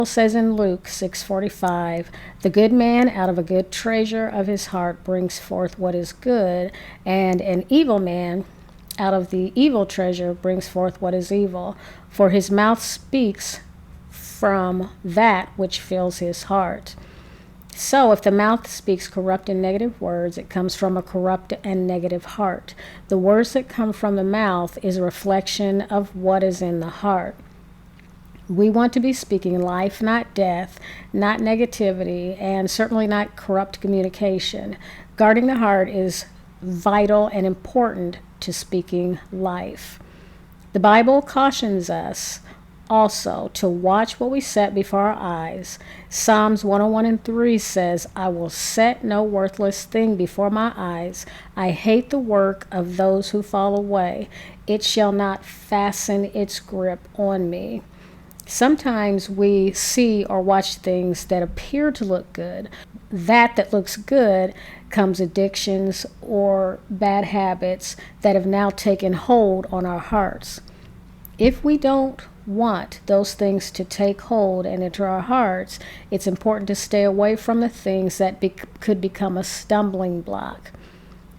says in Luke 6:45, "The good man out of a good treasure of his heart brings forth what is good, and an evil man out of the evil treasure brings forth what is evil, for his mouth speaks from that which fills his heart." So, if the mouth speaks corrupt and negative words, it comes from a corrupt and negative heart. The words that come from the mouth is a reflection of what is in the heart. We want to be speaking life, not death, not negativity, and certainly not corrupt communication. Guarding the heart is vital and important to speaking life. The Bible cautions us also to watch what we set before our eyes. Psalms 101:3 says, "I will set no worthless thing before my eyes. I hate the work of those who fall away. It shall not fasten its grip on me." Sometimes we see or watch things that appear to look good. That looks good comes addictions or bad habits that have now taken hold on our hearts. If we don't want those things to take hold and enter our hearts, it's important to stay away from the things that could become a stumbling block.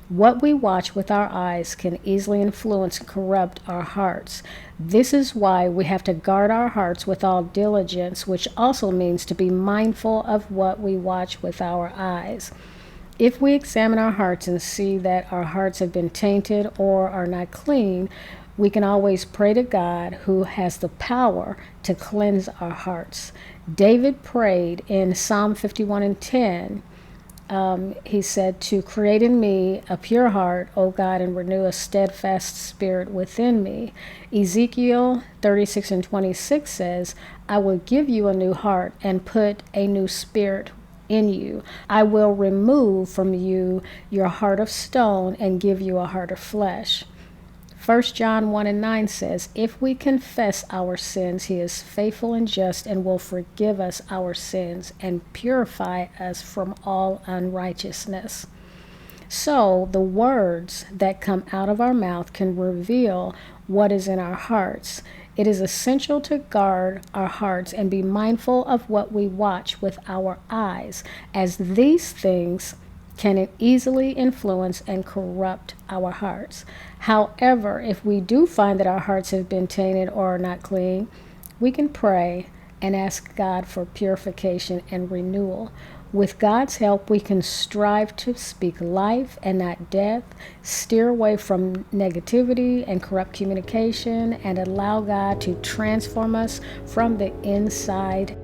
What we watch with our eyes can easily influence and corrupt our hearts. This is why we have to guard our hearts with all diligence, which also means to be mindful of what we watch with our eyes. If we examine our hearts and see that our hearts have been tainted or are not clean, we can always pray to God, who has the power to cleanse our hearts. David prayed in Psalm 51:10. He said, "To create in me a pure heart, O God, and renew a steadfast spirit within me." Ezekiel 36:26 says, "I will give you a new heart and put a new spirit in you. I will remove from you your heart of stone and give you a heart of flesh." 1 John 1:9 says, "If we confess our sins, he is faithful and just and will forgive us our sins and purify us from all unrighteousness." So, the words that come out of our mouth can reveal what is in our hearts. It is essential to guard our hearts and be mindful of what we watch with our eyes, as these things can easily influence and corrupt our hearts. However, if we do find that our hearts have been tainted or are not clean, we can pray and ask God for purification and renewal. With God's help, we can strive to speak life and not death, steer away from negativity and corrupt communication, and allow God to transform us from the inside